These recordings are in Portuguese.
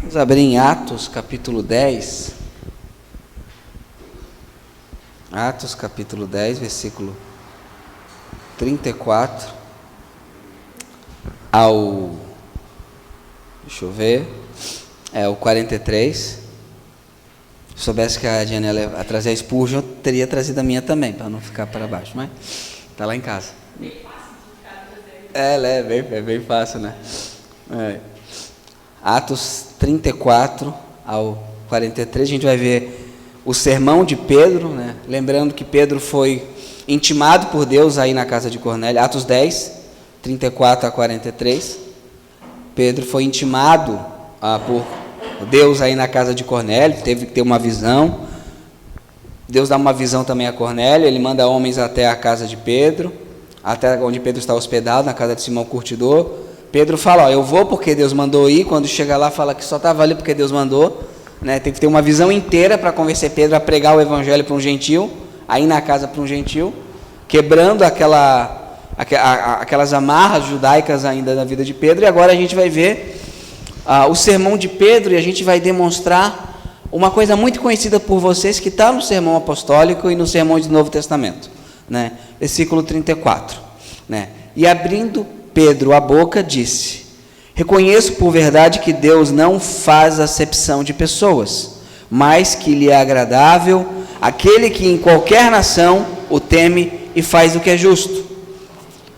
Vamos abrir em Atos, capítulo 10. Atos, capítulo 10, versículo 34 ao... Deixa eu ver... o 43. Se soubesse que a Diana ia trazer a Spurgeon, eu teria trazido a minha também, para não ficar para baixo, mas está lá em casa. É bem fácil, né? Atos 34 ao 43, a gente vai ver o sermão de Pedro, né? Lembrando que Pedro foi intimado por Deus aí na casa de Cornélio. Atos 10, 34 a 43. Pedro foi intimado por Deus aí na casa de Cornélio, teve que ter uma visão. Deus dá uma visão também a Cornélio, ele manda homens até a casa de Pedro, até onde Pedro está hospedado, na casa de Simão Curtidor. Pedro fala, eu vou porque Deus mandou ir. Quando chega lá, fala que só estava ali porque Deus mandou, né? Tem que ter uma visão inteira para convencer Pedro a pregar o evangelho para um gentil, aí na casa para um gentil, quebrando aquelas amarras judaicas ainda da vida de Pedro. E agora a gente vai ver o sermão de Pedro, e a gente vai demonstrar uma coisa muito conhecida por vocês, que está no sermão apostólico e no sermão do Novo Testamento, né? Versículo 34, né? E abrindo Pedro a boca, disse: reconheço por verdade que Deus não faz acepção de pessoas, mas que lhe é agradável aquele que em qualquer nação o teme e faz o que é justo.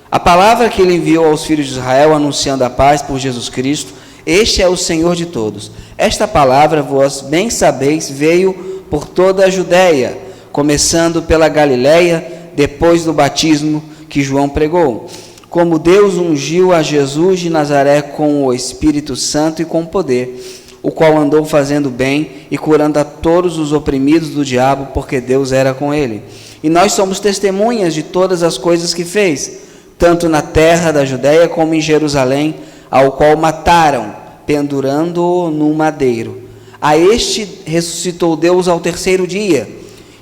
A palavra que ele enviou aos filhos de Israel, anunciando a paz por Jesus Cristo, este é o Senhor de todos. Esta palavra, vós bem sabeis, veio por toda a Judéia, começando pela Galiléia, depois do batismo que João pregou, como Deus ungiu a Jesus de Nazaré com o Espírito Santo e com poder, o qual andou fazendo bem e curando a todos os oprimidos do diabo, porque Deus era com ele. E nós somos testemunhas de todas as coisas que fez, tanto na terra da Judéia como em Jerusalém, ao qual mataram, pendurando-o no madeiro. A este ressuscitou Deus ao terceiro dia,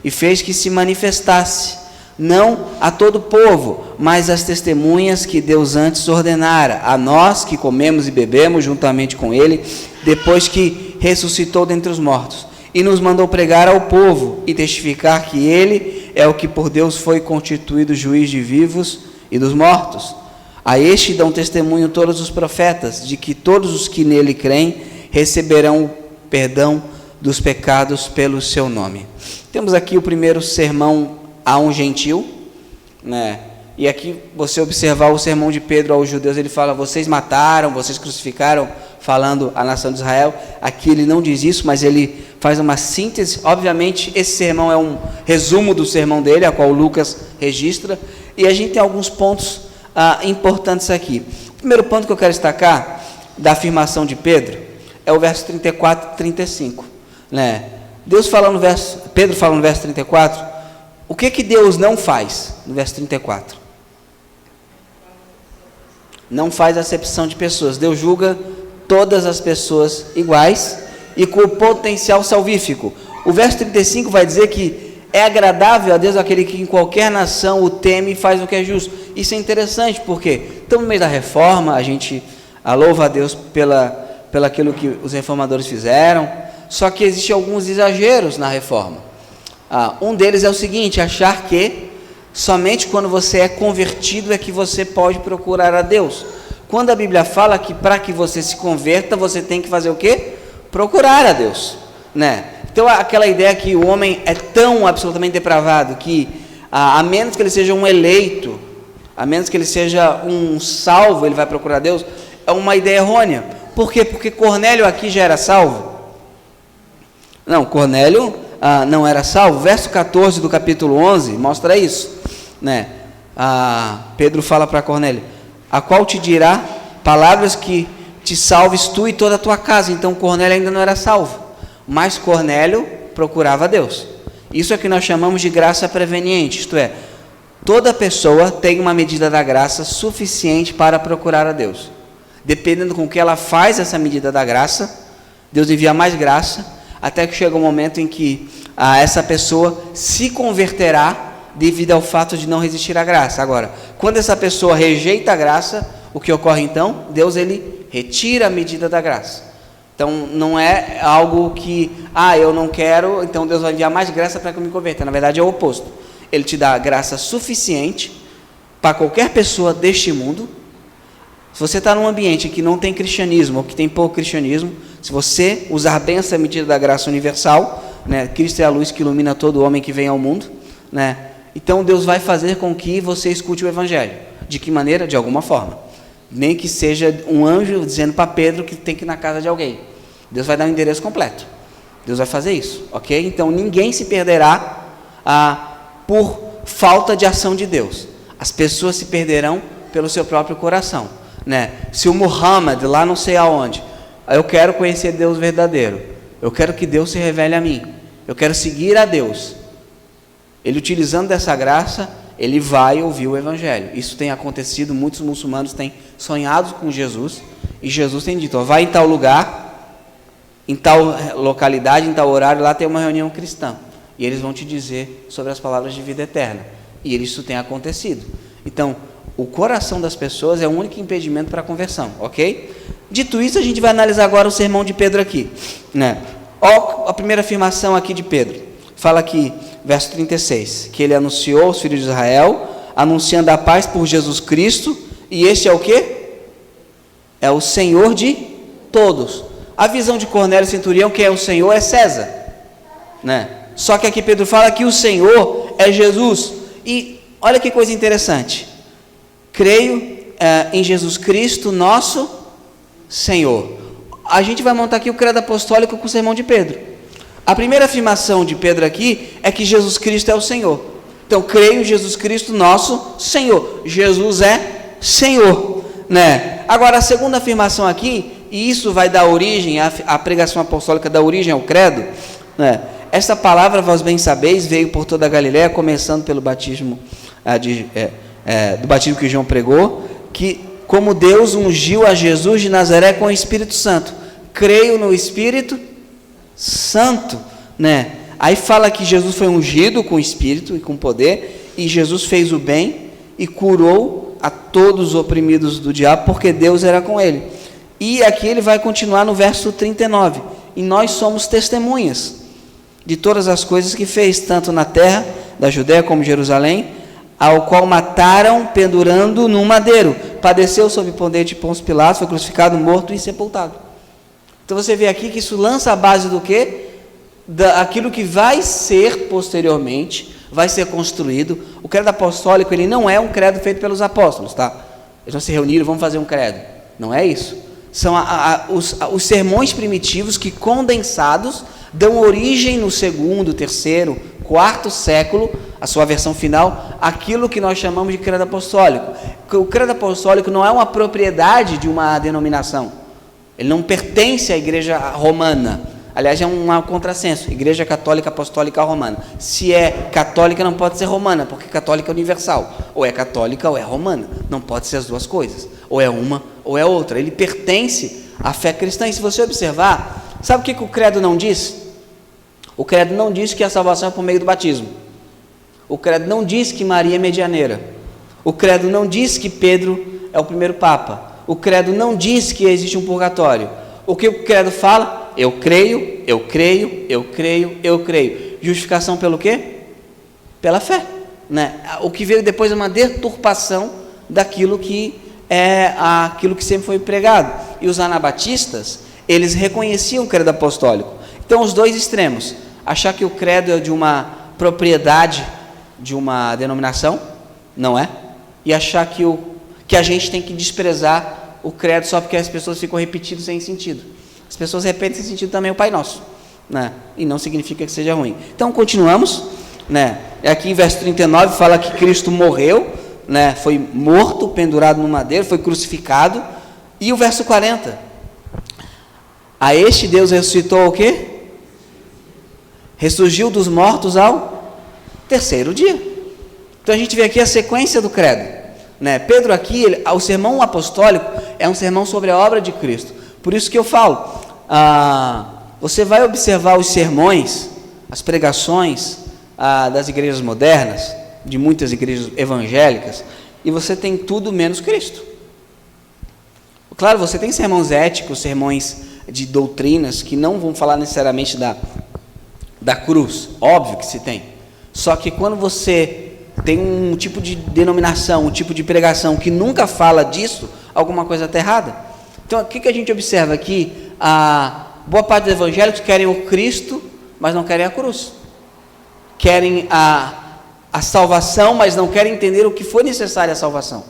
e fez que se manifestasse, não a todo o povo, mas as testemunhas que Deus antes ordenara, a nós que comemos e bebemos juntamente com ele, depois que ressuscitou dentre os mortos, e nos mandou pregar ao povo e testificar que ele é o que por Deus foi constituído juiz de vivos e dos mortos. A este dão testemunho todos os profetas, de que todos os que nele creem receberão o perdão dos pecados pelo seu nome. Temos aqui o primeiro sermão a um gentil, né? E aqui você observar o sermão de Pedro aos judeus, ele fala, vocês mataram, vocês crucificaram, falando a nação de Israel. Aqui ele não diz isso, mas ele faz uma síntese. Obviamente esse sermão é um resumo do sermão dele, a qual Lucas registra, e a gente tem alguns pontos importantes aqui. O primeiro ponto que eu quero destacar da afirmação de Pedro é o verso 34 e 35, né? Pedro fala no verso 34, o que Deus não faz? No verso 34. Não faz acepção de pessoas. Deus julga todas as pessoas iguais e com potencial salvífico. O verso 35 vai dizer que é agradável a Deus aquele que em qualquer nação o teme e faz o que é justo. Isso é interessante, porque estamos no meio da reforma, a gente louva a Deus pelo aquilo que os reformadores fizeram, só que existem alguns exageros na reforma. Um deles é o seguinte, achar que somente quando você é convertido é que você pode procurar a Deus. Quando a Bíblia fala que para que você se converta, você tem que fazer o quê? Procurar a Deus, né? Então aquela ideia que o homem é tão absolutamente depravado que a menos que ele seja um eleito, a menos que ele seja um salvo, ele vai procurar a Deus, é uma ideia errônea. Por quê? Porque Cornélio aqui já era salvo? Não, Cornélio não era salvo. Verso 14 do capítulo 11 mostra isso, né? Pedro fala para Cornélio, a qual te dirá palavras que te salves tu e toda a tua casa. Então Cornélio ainda não era salvo, mas Cornélio procurava a Deus. Isso é que nós chamamos de graça preveniente, isto é, toda pessoa tem uma medida da graça suficiente para procurar a Deus. Dependendo com que ela faz essa medida da graça, Deus envia mais graça, até que chega um momento em que essa pessoa se converterá devido ao fato de não resistir à graça. Agora, quando essa pessoa rejeita a graça, o que ocorre então? Deus ele retira a medida da graça. Então, não é algo que, eu não quero, então Deus vai enviar mais graça para que eu me converta. Na verdade, é o oposto. Ele te dá graça suficiente para qualquer pessoa deste mundo. Se você está num ambiente que não tem cristianismo, ou que tem pouco cristianismo, se você usar bem essa medida da graça universal, né, Cristo é a luz que ilumina todo homem que vem ao mundo, né, então Deus vai fazer com que você escute o Evangelho. De que maneira? De alguma forma. Nem que seja um anjo dizendo para Pedro que tem que ir na casa de alguém. Deus vai dar o endereço completo. Deus vai fazer isso, ok? Então ninguém se perderá por falta de ação de Deus. As pessoas se perderão pelo seu próprio coração, né? Se o Muhammad, lá não sei aonde, eu quero conhecer Deus verdadeiro, eu quero que Deus se revele a mim, eu quero seguir a Deus, ele utilizando dessa graça, ele vai ouvir o Evangelho. Isso tem acontecido, muitos muçulmanos têm sonhado com Jesus, e Jesus tem dito, vai em tal lugar, em tal localidade, em tal horário, lá tem uma reunião cristã, e eles vão te dizer sobre as palavras de vida eterna, e isso tem acontecido. Então, o coração das pessoas é o único impedimento para a conversão, ok? Dito isso, a gente vai analisar agora o sermão de Pedro aqui, né? Ó, a primeira afirmação aqui de Pedro, fala aqui, verso 36, que ele anunciou aos filhos de Israel, anunciando a paz por Jesus Cristo, e este é o quê? É o Senhor de todos. A visão de Cornélio Centurião, quem é o Senhor, é César, né? Só que aqui Pedro fala que o Senhor é Jesus. E olha que coisa interessante. Creio em Jesus Cristo, nosso Senhor. A gente vai montar aqui o credo apostólico com o sermão de Pedro. A primeira afirmação de Pedro aqui é que Jesus Cristo é o Senhor. Então, creio em Jesus Cristo, nosso Senhor. Jesus é Senhor, né? Agora, a segunda afirmação aqui, e isso vai dar origem, a pregação apostólica dá origem ao credo, né? Esta palavra, vós bem sabeis, veio por toda a Galiléia, começando pelo batismo, do batismo que João pregou, que como Deus ungiu a Jesus de Nazaré com o Espírito Santo. Creio no Espírito Santo, né? Aí fala que Jesus foi ungido com o Espírito e com poder, e Jesus fez o bem e curou a todos os oprimidos do diabo, porque Deus era com ele. E aqui ele vai continuar no verso 39, e nós somos testemunhas de todas as coisas que fez, tanto na terra da Judéia como Jerusalém, ao qual mataram pendurando num madeiro, padeceu sob poder de Pôncio Pilatos, foi crucificado, morto e sepultado. Então você vê aqui que isso lança a base do quê? Aquilo que vai ser posteriormente, vai ser construído. O credo apostólico, ele não é um credo feito pelos apóstolos, tá? Eles vão se reunir, vão fazer um credo, não é isso. São os sermões primitivos que, condensados, dão origem no segundo, terceiro, quarto século, a sua versão final, aquilo que nós chamamos de credo apostólico. O credo apostólico não é uma propriedade de uma denominação, ele não pertence à igreja romana. Aliás, é um contrassenso, igreja católica apostólica romana. Se é católica, não pode ser romana, porque católica é universal, ou é católica ou é romana, não pode ser as duas coisas, ou é uma ou é outra. Ele pertence à fé cristã. E se você observar, sabe o que o credo não diz? O credo não diz que a salvação é por meio do batismo. O credo não diz que Maria é medianeira. O credo não diz que Pedro é o primeiro papa. O credo não diz que existe um purgatório. O que o credo fala? Eu creio, eu creio, eu creio, eu creio. Justificação pelo quê? Pela fé, né? O que veio depois é uma deturpação daquilo que é aquilo que sempre foi pregado. E os anabatistas, eles reconheciam o credo apostólico. Então, os dois extremos: achar que o credo é de uma propriedade de uma denominação, não é? E achar que a gente tem que desprezar o credo só porque as pessoas ficam repetindo sem sentido. As pessoas repetem sem sentido também o Pai Nosso, né? E não significa que seja ruim. Então, continuamos, né? Aqui em verso 39 fala que Cristo morreu, né? Foi morto, pendurado no madeiro, foi crucificado. E o verso 40: a este Deus ressuscitou o quê? Ressurgiu dos mortos ao terceiro dia. Então a gente vê aqui a sequência do credo, né? Pedro aqui, o sermão apostólico é um sermão sobre a obra de Cristo. Por isso que eu falo, você vai observar os sermões, as pregações das igrejas modernas, de muitas igrejas evangélicas, e você tem tudo menos Cristo. Claro, você tem sermões éticos, sermões de doutrinas que não vão falar necessariamente da cruz, óbvio que se tem. Só que quando você tem um tipo de denominação, um tipo de pregação que nunca fala disso, alguma coisa está errada. Então, o que a gente observa aqui? A boa parte dos evangélicos querem o Cristo, mas não querem a cruz. Querem a salvação, mas não querem entender o que foi necessário a salvação.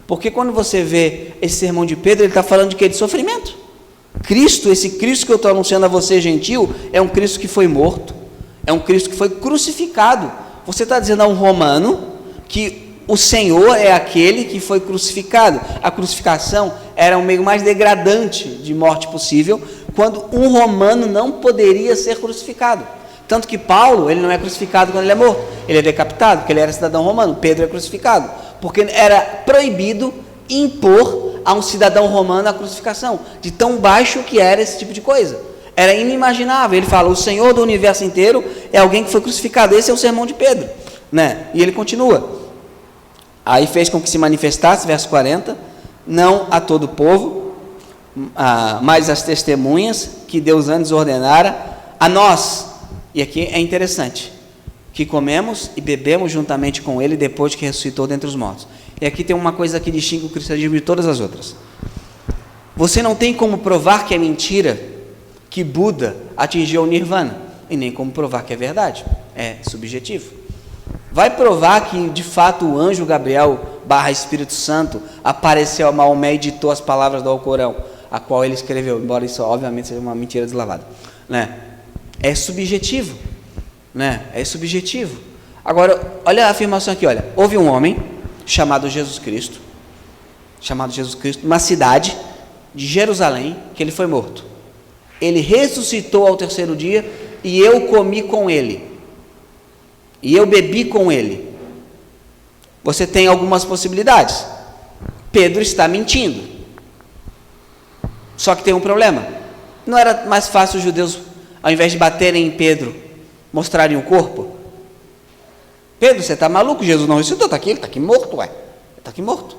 Porque quando você vê esse sermão de Pedro, ele está falando de quê? De sofrimento. Cristo, esse Cristo que eu estou anunciando a você, gentil, é um Cristo que foi morto, é um Cristo que foi crucificado. Você está dizendo a um romano que o Senhor é aquele que foi crucificado. A crucificação era o meio mais degradante de morte possível, quando um romano não poderia ser crucificado. Tanto que Paulo, ele não é crucificado quando ele é morto, ele é decapitado, porque ele era cidadão romano. Pedro é crucificado, porque era proibido impor a um cidadão romano a crucificação, de tão baixo que era esse tipo de coisa. Era inimaginável. Ele fala, o Senhor do universo inteiro é alguém que foi crucificado. Esse é o sermão de Pedro, né? E ele continua. Aí fez com que se manifestasse, verso 40, não a todo o povo, mas as testemunhas que Deus antes ordenara a nós. E aqui é interessante, que comemos e bebemos juntamente com ele depois que ressuscitou dentre os mortos. E aqui tem uma coisa que distingue o cristianismo de todas as outras. Você não tem como provar que é mentira que Buda atingiu o Nirvana, e nem como provar que é verdade, é subjetivo. Vai provar que de fato o anjo Gabriel / Espírito Santo apareceu a Maomé e ditou as palavras do Alcorão, a qual ele escreveu, embora isso obviamente seja uma mentira deslavada, né? É subjetivo, né? É subjetivo. Agora, olha a afirmação aqui, olha, houve um homem chamado Jesus Cristo, numa cidade de Jerusalém, que ele foi morto. Ele ressuscitou ao terceiro dia, e eu comi com ele, e eu bebi com ele. Você tem algumas possibilidades. Pedro está mentindo. Só que tem um problema. Não era mais fácil os judeus, ao invés de baterem em Pedro, mostrarem o corpo? Pedro, você está maluco? Jesus não ressuscitou, está aqui, ele está aqui morto, ué. Está aqui morto.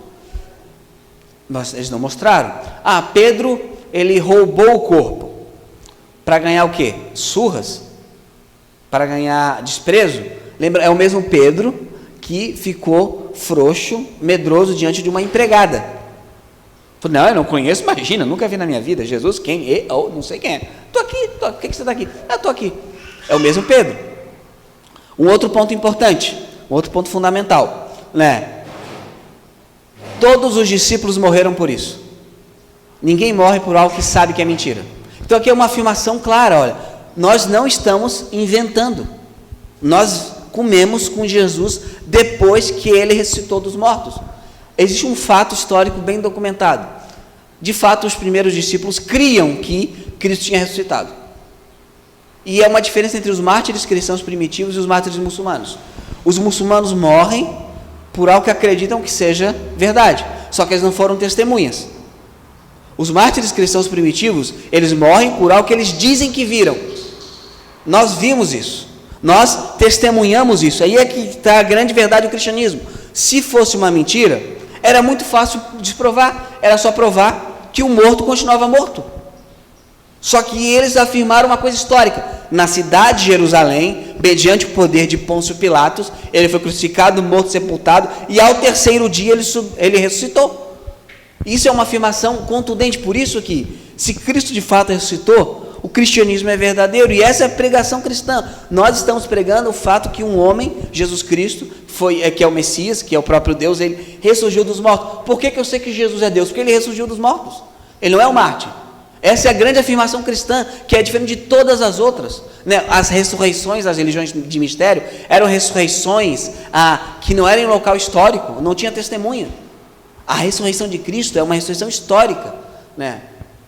Mas eles não mostraram. Pedro, ele roubou o corpo. Para ganhar o quê? Surras? Para ganhar desprezo? Lembra, é o mesmo Pedro que ficou frouxo, medroso diante de uma empregada. Falei, não, eu não conheço, imagina, nunca vi na minha vida. Jesus, quem? Eu não sei quem é. Estou aqui, por que você está aqui? Estou aqui. É o mesmo Pedro. Um outro ponto importante, um outro ponto fundamental, né? Todos os discípulos morreram por isso. Ninguém morre por algo que sabe que é mentira. Então aqui é uma afirmação clara, olha, nós não estamos inventando. Nós comemos com Jesus depois que ele ressuscitou dos mortos. Existe um fato histórico bem documentado. De fato, os primeiros discípulos criam que Cristo tinha ressuscitado. E é uma diferença entre os mártires cristãos primitivos e os mártires muçulmanos. Os muçulmanos morrem por algo que acreditam que seja verdade, só que eles não foram testemunhas. Os mártires cristãos primitivos, eles morrem por algo que eles dizem que viram. Nós vimos isso, nós testemunhamos isso. Aí é que está a grande verdade do cristianismo. Se fosse uma mentira, era muito fácil desprovar, era só provar que o morto continuava morto. Só que eles afirmaram uma coisa histórica. Na cidade de Jerusalém, mediante o poder de Pôncio Pilatos, ele foi crucificado, morto, sepultado, e ao terceiro dia ele ressuscitou. Isso é uma afirmação contundente. Por isso que, se Cristo de fato ressuscitou, o cristianismo é verdadeiro, e essa é a pregação cristã. Nós estamos pregando o fato que um homem, Jesus Cristo, que é o Messias, que é o próprio Deus, ele ressurgiu dos mortos. Por que eu sei que Jesus é Deus? Porque ele ressurgiu dos mortos. Ele não é um mártir. Essa é a grande afirmação cristã, que é diferente de todas as outras, né? As ressurreições das religiões de mistério eram ressurreições que não eram em local histórico, não tinha testemunha. A ressurreição de Cristo é uma ressurreição histórica, né?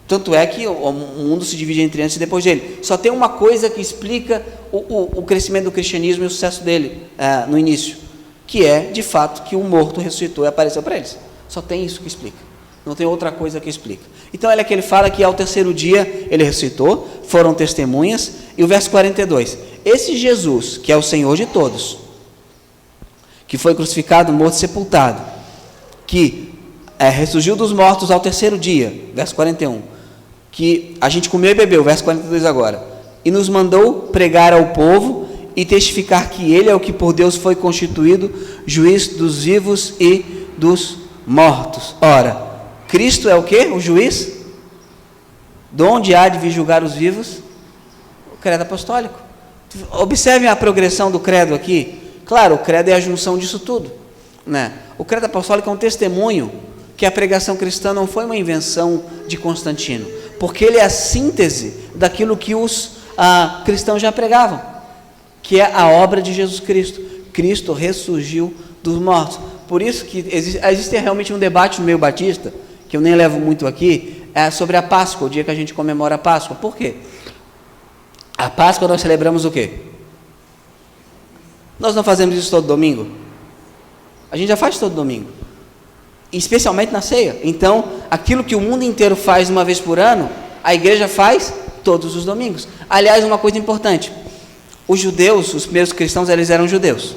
Tanto é que o mundo se divide entre antes e depois dele. Só tem uma coisa que explica o crescimento do cristianismo e o sucesso dele no início, que é, de fato, que um morto ressuscitou e apareceu para eles. Só tem isso que explica. Não tem outra coisa que explica. Então, olha que ele fala que ao terceiro dia ele ressuscitou, foram testemunhas, e o verso 42, esse Jesus, que é o Senhor de todos, que foi crucificado, morto e sepultado, que ressurgiu dos mortos ao terceiro dia, verso 41, que a gente comeu e bebeu, verso 42 agora, e nos mandou pregar ao povo e testificar que ele é o que por Deus foi constituído juiz dos vivos e dos mortos. Ora, Cristo é o quê? O juiz? De onde há de vir julgar os vivos? O credo apostólico. Observem a progressão do credo aqui. Claro, o credo é a junção disso tudo, né? O credo apostólico é um testemunho que a pregação cristã não foi uma invenção de Constantino, porque ele é a síntese daquilo que os cristãos já pregavam, que é a obra de Jesus Cristo. Cristo ressurgiu dos mortos. Por isso que existe realmente um debate no meio batista, que eu nem levo muito aqui, sobre a Páscoa, o dia que a gente comemora a Páscoa. Por quê? A Páscoa nós celebramos o quê? Nós não fazemos isso todo domingo? A gente já faz todo domingo, especialmente na ceia. Então, aquilo que o mundo inteiro faz uma vez por ano, a igreja faz todos os domingos. Aliás, uma coisa importante, os judeus, os primeiros cristãos, eles eram judeus,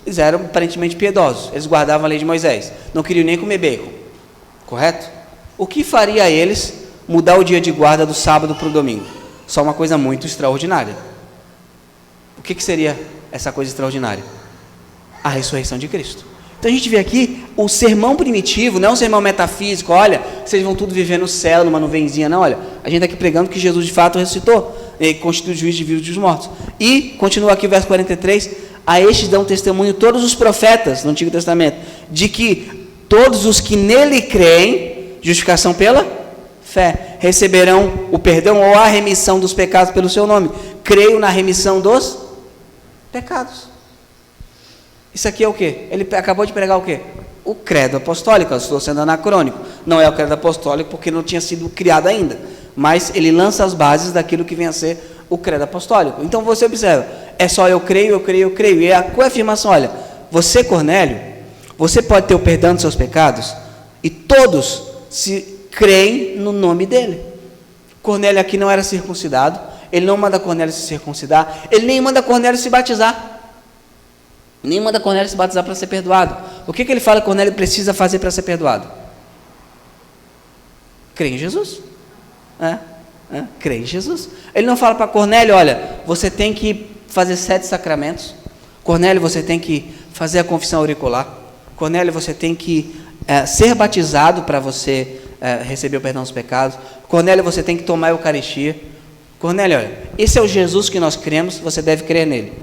eles eram aparentemente piedosos, eles guardavam a lei de Moisés, não queriam nem comer bacon, correto? O que faria eles mudar o dia de guarda do sábado para o domingo? Só uma coisa muito extraordinária. O que seria essa coisa extraordinária? A ressurreição de Cristo. Então a gente vê aqui o sermão primitivo, não é um sermão metafísico, olha, vocês vão tudo viver no céu, numa nuvenzinha, não, olha, a gente está aqui pregando que Jesus de fato ressuscitou, ele constitui o juiz de vivos e dos mortos. E, continua aqui o verso 43, a estes dão testemunho todos os profetas no Antigo Testamento, de que todos os que nele creem, justificação pela fé, receberão o perdão ou a remissão dos pecados pelo seu nome. Creio na remissão dos pecados. Isso aqui é o quê? Ele acabou de pregar o quê? O credo apostólico. Eu estou sendo anacrônico. Não é o credo apostólico porque não tinha sido criado ainda, mas ele lança as bases daquilo que vem a ser o credo apostólico. Então você observa, é só eu creio, eu creio, eu creio. E a coafirmação, olha, você, Cornélio, você pode ter o perdão dos seus pecados e todos se creem no nome dele. Cornélio aqui não era circuncidado, ele não manda Cornélio se circuncidar, ele nem manda Cornélio se batizar. Nem manda Cornélio se batizar para ser perdoado. O que ele fala que Cornélio precisa fazer para ser perdoado? Crê em Jesus. Crê em Jesus. Ele não fala para Cornélio, olha, você tem que fazer 7 sacramentos. Cornélio, você tem que fazer a confissão auricular. Cornélio, você tem que ser batizado para você receber o perdão dos pecados. Cornélio, você tem que tomar a Eucaristia. Cornélio, olha, esse é o Jesus que nós cremos, você deve crer nele.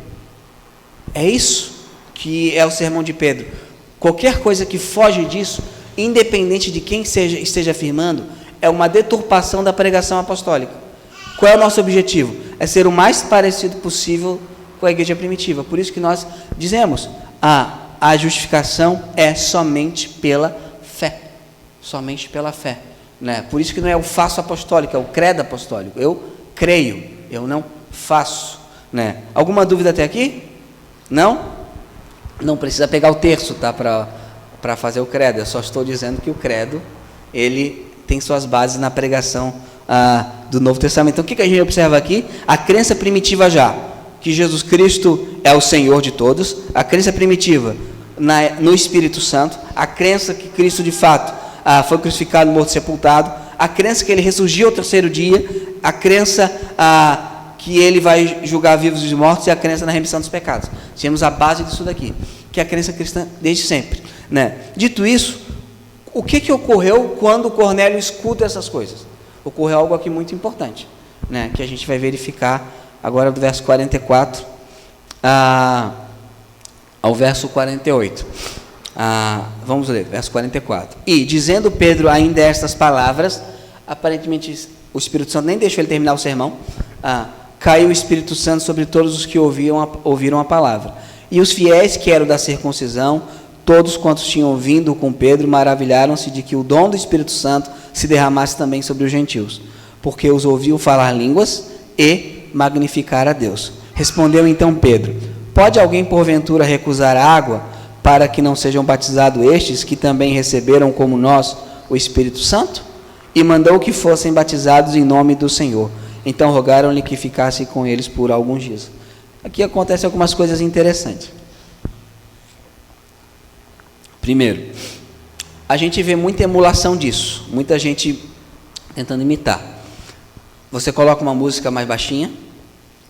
É isso que é o sermão de Pedro. Qualquer coisa que foge disso, independente de quem esteja afirmando, é uma deturpação da pregação apostólica. Qual é o nosso objetivo? É ser o mais parecido possível com a igreja primitiva. Por isso que nós dizemos, a justificação é somente pela fé. Somente pela fé, né? Por isso que não é o faço apostólico, é o credo apostólico. Eu creio, eu não faço, né? Alguma dúvida até aqui? Não? Não precisa pegar o terço, tá? Para fazer o credo. Eu só estou dizendo que o credo, ele tem suas bases na pregação do Novo Testamento. Então, o que a gente observa aqui? A crença primitiva já, que Jesus Cristo é o Senhor de todos, a crença primitiva no Espírito Santo, a crença que Cristo de fato foi crucificado, morto e sepultado, a crença que ele ressurgiu ao terceiro dia, a crença que ele vai julgar vivos e mortos, e a crença na remissão dos pecados. Temos a base disso daqui, que é a crença cristã desde sempre, né? Dito isso, o que ocorreu quando Cornélio escuta essas coisas? Ocorreu algo aqui muito importante, né? Que a gente vai verificar agora do verso 44 ao verso 48. Vamos ler, verso 44. E, dizendo Pedro ainda estas palavras, aparentemente o Espírito Santo nem deixou ele terminar o sermão, caiu o Espírito Santo sobre todos os que ouviram a palavra. E os fiéis que eram da circuncisão, todos quantos tinham vindo com Pedro, maravilharam-se de que o dom do Espírito Santo se derramasse também sobre os gentios, porque os ouviu falar línguas e magnificar a Deus. Respondeu então Pedro: pode alguém porventura recusar a água, para que não sejam batizados estes, que também receberam como nós o Espírito Santo? E mandou que fossem batizados em nome do Senhor. Então rogaram-lhe que ficasse com eles por alguns dias. Aqui acontecem algumas coisas interessantes. Primeiro, a gente vê muita emulação disso, muita gente tentando imitar. Você coloca uma música mais baixinha,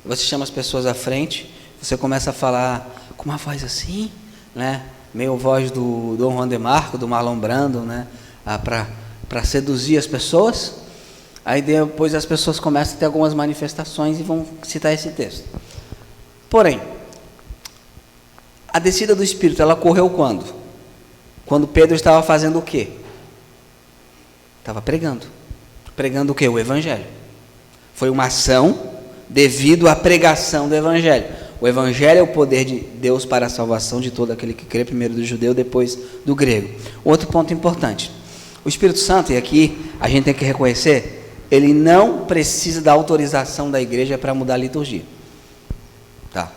você chama as pessoas à frente, você começa a falar com uma voz assim, né? Meio voz do Dom Juan de Marco, do Marlon Brando, né? Para seduzir as pessoas. Aí depois as pessoas começam a ter algumas manifestações e vão citar esse texto. Porém, a descida do Espírito, ela ocorreu quando? Quando Pedro estava fazendo o quê? Estava pregando. Pregando o quê? O Evangelho. Foi uma ação devido à pregação do Evangelho. O Evangelho é o poder de Deus para a salvação de todo aquele que crê, primeiro do judeu, depois do grego. Outro ponto importante. O Espírito Santo, e aqui a gente tem que reconhecer, ele não precisa da autorização da igreja para mudar a liturgia. Tá?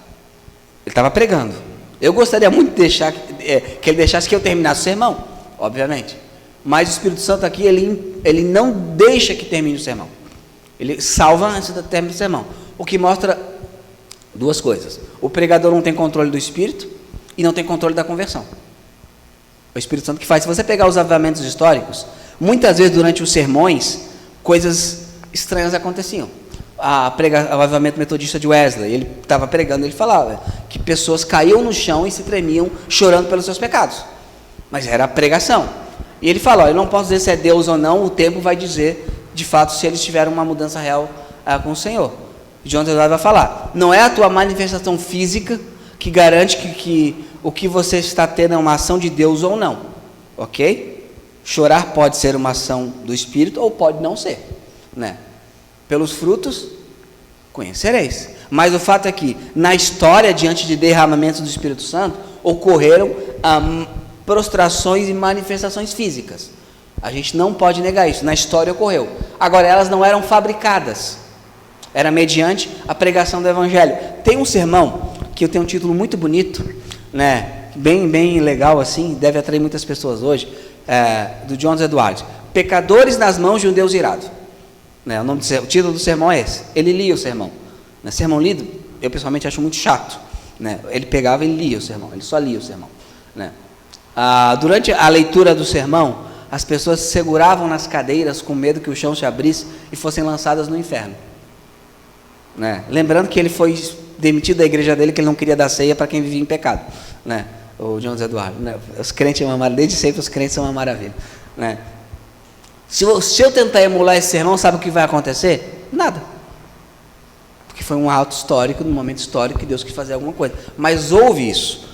Ele estava pregando. Eu gostaria muito de deixar, que ele deixasse que eu terminasse o sermão, obviamente. Mas o Espírito Santo aqui, ele não deixa que termine o sermão. Ele salva antes do término do sermão. O que mostra duas coisas. O pregador não tem controle do Espírito e não tem controle da conversão. O Espírito Santo que faz. Se você pegar os avivamentos históricos, muitas vezes durante os sermões, coisas estranhas aconteciam. O avivamento metodista de Wesley, ele estava pregando, ele falava que pessoas caíam no chão e se tremiam chorando pelos seus pecados. Mas era a pregação. E ele fala, eu não posso dizer se é Deus ou não, o tempo vai dizer, de fato, se eles tiveram uma mudança real com o Senhor. John Edwards vai falar, não é a tua manifestação física que garante que o que você está tendo é uma ação de Deus ou não, ok? Chorar pode ser uma ação do Espírito ou pode não ser, né? Pelos frutos conhecereis. Mas o fato é que, na história, diante de derramamentos do Espírito Santo, ocorreram prostrações e manifestações físicas. A gente não pode negar isso, na história ocorreu. Agora, elas não eram fabricadas. Era mediante a pregação do Evangelho. Tem um sermão, que eu tenho um título muito bonito, né, bem legal assim, deve atrair muitas pessoas hoje, do John Edwards. Pecadores nas mãos de um Deus irado. Né, o título do sermão é esse. Ele lia o sermão. Né, sermão lido, eu pessoalmente acho muito chato. Né, ele pegava e lia o sermão, ele só lia o sermão. Né. Durante a leitura do sermão, as pessoas se seguravam nas cadeiras com medo que o chão se abrisse e fossem lançadas no inferno. Né? Lembrando que ele foi demitido da igreja dele, que ele não queria dar ceia para quem vivia em pecado, né? O John Edwards, né? Os crentes são uma maravilha, desde sempre os crentes são uma maravilha, né? Se eu tentar emular esse sermão, sabe o que vai acontecer? Nada, porque foi um ato histórico, num momento histórico que Deus quis fazer alguma coisa, mas houve isso,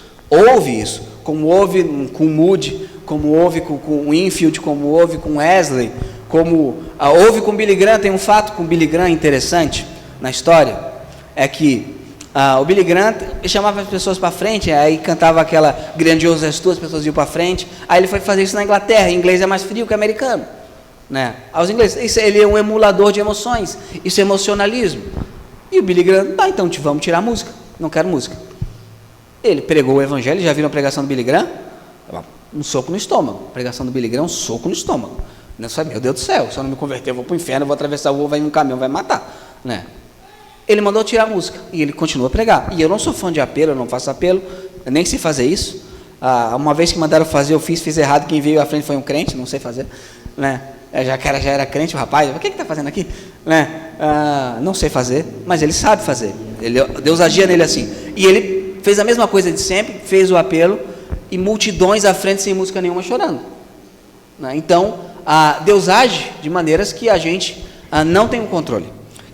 como houve com Moody, como houve com Winfield, como houve com Wesley, como houve com Billy Graham. Tem um fato com Billy Graham interessante na história, é que o Billy Graham chamava as pessoas para frente, aí cantava aquela grandiosa as tuas, as pessoas iam para frente, aí ele foi fazer isso na Inglaterra. Em inglês é mais frio que americano, né? Aos ingleses, ele é um emulador de emoções, isso é emocionalismo. E o Billy Graham, então vamos tirar a música, não quero música. Ele pregou o Evangelho. Já viram a pregação do Billy Graham? Um soco no estômago. A pregação do Billy Graham, um soco no estômago. Não sabe, meu Deus do céu, se eu não me converter, eu vou para o inferno, eu vou atravessar a rua, vai em um caminhão, vai me matar, né? Ele mandou tirar a música e ele continua a pregar. E eu não sou fã de apelo, eu não faço apelo, eu nem sei fazer isso. Uma vez que mandaram fazer, eu fiz errado. Quem veio à frente foi um crente, não sei fazer, né? O cara já era crente, o rapaz, o que está fazendo aqui? Né? Não sei fazer, mas ele sabe fazer. Deus agia nele assim. E ele fez a mesma coisa de sempre, fez o apelo, e multidões à frente sem música nenhuma chorando. Né? Então, Deus age de maneiras que a gente não tem o controle.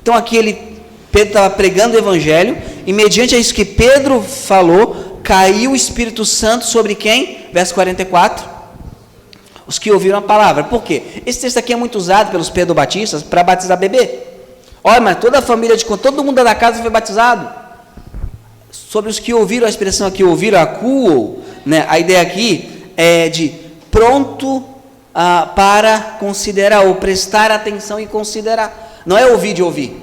Então aqui Pedro estava pregando o Evangelho, e mediante isso que Pedro falou, caiu o Espírito Santo sobre quem? Verso 44, os que ouviram a palavra. Por quê? Esse texto aqui é muito usado pelos pedobatistas para batizar bebê. Olha, mas toda a família, todo mundo da casa foi batizado. Sobre os que ouviram, a expressão aqui, ouviram, acuam, né? A ideia aqui é de pronto para considerar, ou prestar atenção e considerar. Não é ouvir de ouvir,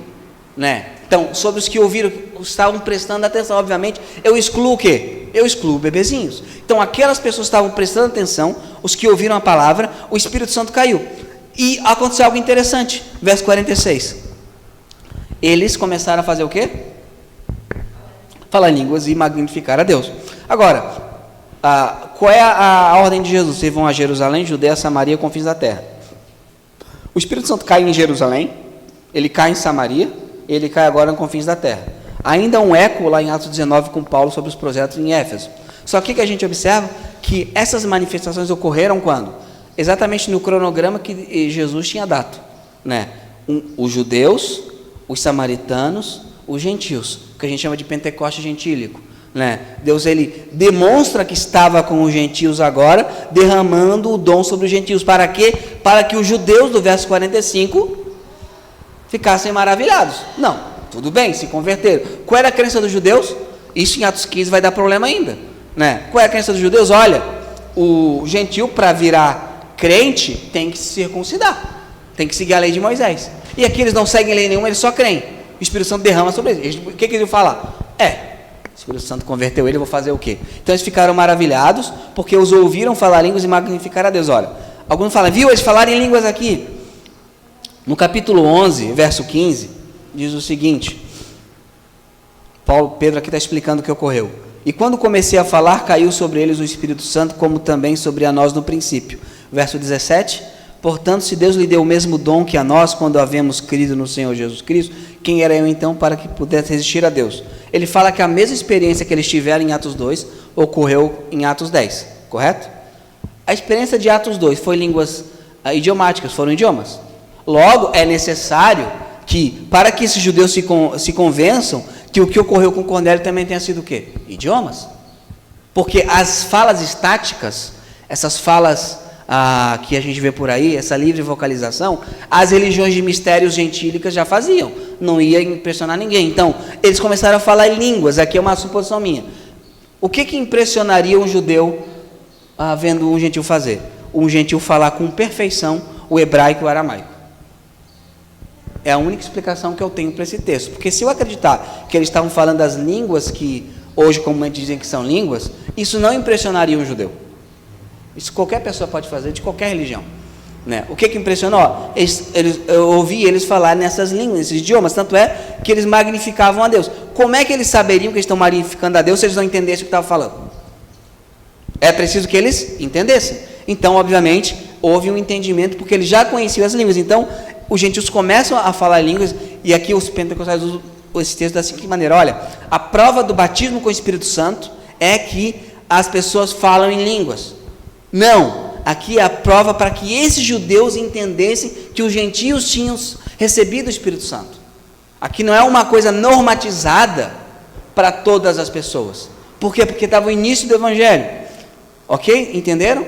né? Então, sobre os que ouviram, estavam prestando atenção. Obviamente, eu excluo o quê? Eu excluo bebezinhos. Então, aquelas pessoas estavam prestando atenção, os que ouviram a palavra, o Espírito Santo caiu. E aconteceu algo interessante, verso 46. Eles começaram a fazer o quê? Falar em línguas e magnificar a Deus. Agora, qual é a ordem de Jesus? Vocês vão a Jerusalém, Judeia, Samaria, confins da terra. O Espírito Santo caiu em Jerusalém, Ele cai em Samaria, ele cai agora nos confins da terra. Ainda um eco lá em Atos 19 com Paulo sobre os projetos em Éfeso. Só que a gente observa que essas manifestações ocorreram quando? Exatamente no cronograma que Jesus tinha dado, né? Os judeus, os samaritanos, os gentios, que a gente chama de Pentecoste gentílico, né? Deus, ele demonstra que estava com os gentios agora, derramando o dom sobre os gentios. Para quê? Para que os judeus, do verso 45, ficassem maravilhados. Não, tudo bem, se converteram. Qual era a crença dos judeus? Isso em Atos 15 vai dar problema ainda, né? Qual é a crença dos judeus? Olha, o gentio, para virar crente, tem que se circuncidar, tem que seguir a lei de Moisés. E aqui eles não seguem lei nenhuma, eles só creem. O Espírito Santo derrama sobre eles. O que eles iam falar? O Espírito Santo converteu ele, eu vou fazer o quê? Então eles ficaram maravilhados, porque os ouviram falar línguas e magnificar a Deus. Olha, alguns falam, viu eles falarem em línguas aqui? No capítulo 11, verso 15, diz o seguinte, Pedro aqui está explicando o que ocorreu. E quando comecei a falar, caiu sobre eles o Espírito Santo, como também sobre a nós no princípio. Verso 17, portanto, se Deus lhe deu o mesmo dom que a nós, quando havemos crido no Senhor Jesus Cristo, quem era eu então para que pudesse resistir a Deus? Ele fala que a mesma experiência que eles tiveram em Atos 2, ocorreu em Atos 10, correto? A experiência de Atos 2 foi línguas idiomáticas, foram idiomas. Logo, é necessário que, para que esses judeus se convençam, que o que ocorreu com Cornélio também tenha sido o quê? Idiomas. Porque as falas estáticas, essas falas que a gente vê por aí, essa livre vocalização, as religiões de mistérios gentílicas já faziam, não ia impressionar ninguém. Então, eles começaram a falar em línguas, aqui é uma suposição minha. O que impressionaria um judeu vendo um gentil fazer? Um gentil falar com perfeição o hebraico e o aramaico. É a única explicação que eu tenho para esse texto, porque se eu acreditar que eles estavam falando as línguas que hoje comumente dizem que são línguas, isso não impressionaria um judeu. Isso qualquer pessoa pode fazer, de qualquer religião, né? O que impressionou? Eu ouvi eles falar nessas línguas, nesses idiomas, tanto é que eles magnificavam a Deus. Como é que eles saberiam que eles estão magnificando a Deus se eles não entendessem o que estavam falando? É preciso que eles entendessem. Então, obviamente, houve um entendimento, porque eles já conheciam as línguas. Então, os gentios começam a falar línguas, e aqui os pentecostais usam esse texto da seguinte maneira: olha, a prova do batismo com o Espírito Santo é que as pessoas falam em línguas. Não, aqui é a prova para que esses judeus entendessem que os gentios tinham recebido o Espírito Santo. Aqui não é uma coisa normatizada para todas as pessoas. Por quê? Porque estava o início do Evangelho. Ok? Entenderam?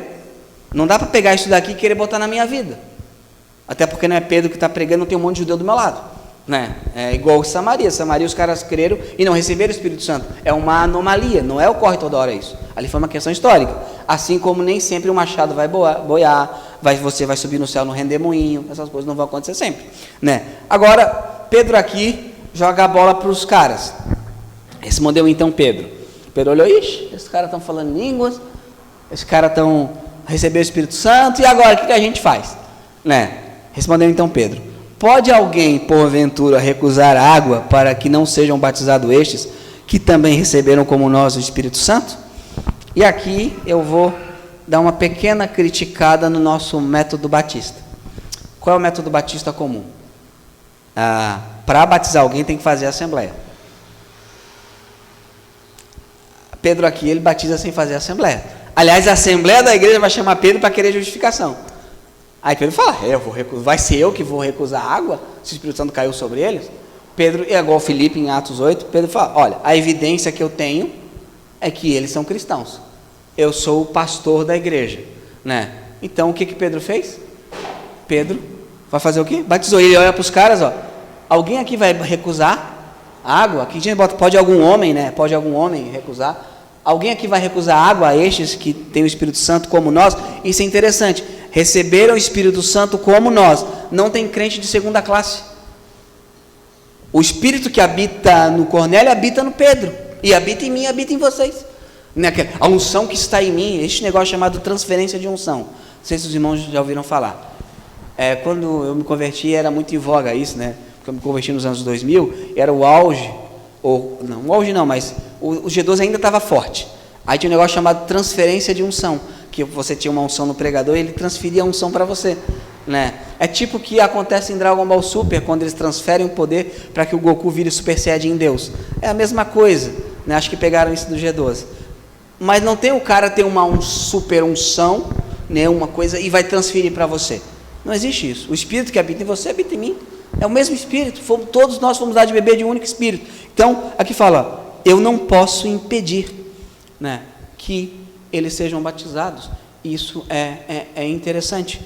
Não dá para pegar isso daqui e querer botar na minha vida. Até porque não é Pedro que está pregando, tem um monte de judeu do meu lado, né? É igual Samaria. Samaria os caras creram e não receberam o Espírito Santo. É uma anomalia, não ocorre toda hora isso. Ali foi uma questão histórica. Assim como nem sempre o machado vai boiar, você vai subir no céu no redemoinho, essas coisas não vão acontecer sempre, né? Agora, Pedro aqui joga a bola para os caras. Respondeu então Pedro. Pedro olhou, ixi, esses caras estão falando línguas, esses caras estão recebendo o Espírito Santo, e agora o que a gente faz? Né? Respondeu então Pedro: pode alguém, porventura, recusar água para que não sejam batizados estes, que também receberam como nós o Espírito Santo? E aqui eu vou dar uma pequena criticada no nosso método batista. Qual é o método batista comum? Para batizar alguém tem que fazer a assembleia. Pedro aqui, ele batiza sem fazer a assembleia. Aliás, a assembleia da igreja vai chamar Pedro para querer justificação. Aí Pedro fala, eu vou recusar, vai ser eu que vou recusar água, se o Espírito Santo caiu sobre eles? Pedro, é igual Filipe em Atos 8, Pedro fala, olha, a evidência que eu tenho é que eles são cristãos. Eu sou o pastor da igreja, né? Então, o que Pedro fez? Pedro vai fazer o quê? Batizou. Ele olha para os caras, ó, alguém aqui vai recusar água? Aqui a gente bota, pode algum homem, né? Pode algum homem recusar? Alguém aqui vai recusar água a estes que têm o Espírito Santo como nós? Isso é interessante. Receberam o Espírito Santo como nós. Não tem crente de segunda classe. O Espírito que habita no Cornélio habita no Pedro. E habita em mim, habita em vocês. A unção que está em mim, este negócio chamado transferência de unção. Não sei se os irmãos já ouviram falar. Quando eu me converti, era muito em voga isso, né? Porque eu me converti nos anos 2000, era o auge, o auge não, mas o G12 ainda estava forte. Aí tinha um negócio chamado transferência de unção, que você tinha uma unção no pregador e ele transferia a unção para você, né? É tipo o que acontece em Dragon Ball Super, quando eles transferem o poder para que o Goku vire Super Saiyajin Deus. É a mesma coisa, né? Acho que pegaram isso do G12. Mas não tem o cara ter uma super unção, né? Uma coisa, e vai transferir para você. Não existe isso. O Espírito que habita em você, habita em mim. É o mesmo Espírito. Todos nós fomos dar de beber de um único Espírito. Então, aqui fala, eu não posso impedir, né, que eles sejam batizados. Isso é interessante.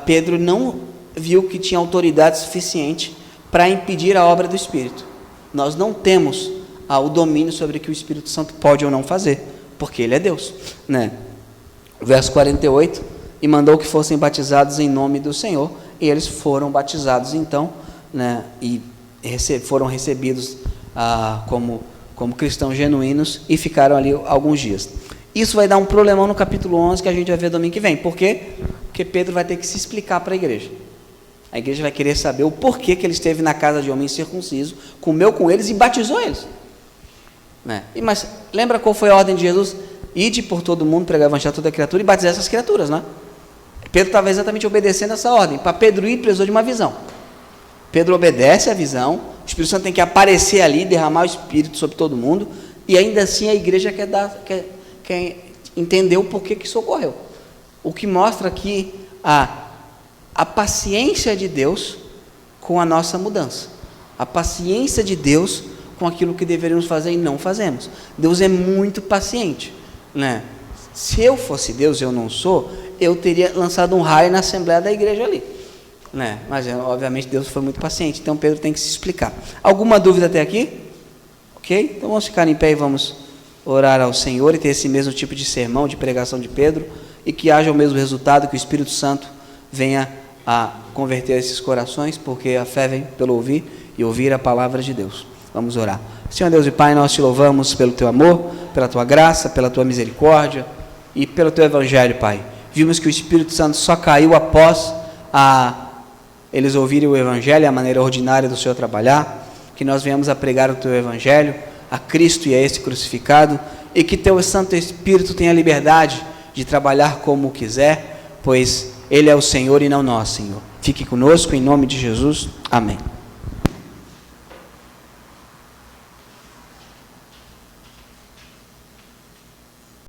Pedro não viu que tinha autoridade suficiente para impedir a obra do Espírito. Nós não temos o domínio sobre o que o Espírito Santo pode ou não fazer, porque ele é Deus, né? Verso 48, e mandou que fossem batizados em nome do Senhor, e eles foram batizados então, né, e foram recebidos como cristãos genuínos, e ficaram ali alguns dias. Isso vai dar um problemão no capítulo 11, que a gente vai ver domingo que vem. Por quê? Porque Pedro vai ter que se explicar para a igreja. A igreja vai querer saber o porquê que ele esteve na casa de homem incircunciso, comeu com eles e batizou eles, né? Mas lembra qual foi a ordem de Jesus? Ide por todo mundo, pregar o evangelho a toda criatura e batizar essas criaturas, né? Pedro estava exatamente obedecendo essa ordem. Para Pedro ir, precisou de uma visão. Pedro obedece a visão, o Espírito Santo tem que aparecer ali, derramar o Espírito sobre todo mundo, e ainda assim a igreja quer entender o porquê que isso ocorreu. O que mostra aqui a paciência de Deus com a nossa mudança. A paciência de Deus com aquilo que deveríamos fazer e não fazemos. Deus é muito paciente, né? Se eu fosse Deus, eu não sou, eu teria lançado um raio na assembleia da igreja ali, né? Mas obviamente Deus foi muito paciente, então Pedro tem que se explicar. Alguma dúvida até aqui? Ok? Então vamos ficar em pé e vamos orar ao Senhor e ter esse mesmo tipo de sermão, de pregação de Pedro, e que haja o mesmo resultado, que o Espírito Santo venha a converter esses corações, porque a fé vem pelo ouvir, e ouvir a palavra de Deus. Vamos orar. Senhor Deus e Pai, nós te louvamos pelo teu amor, pela tua graça, pela tua misericórdia e pelo teu evangelho, Pai. Vimos que o Espírito Santo só caiu após eles ouvirem o evangelho, a maneira ordinária do Senhor trabalhar, que nós venhamos a pregar o teu evangelho, a Cristo e a esse crucificado, e que teu Santo Espírito tenha liberdade de trabalhar como quiser, pois Ele é o Senhor e não nós, Senhor. Fique conosco, em nome de Jesus. Amém.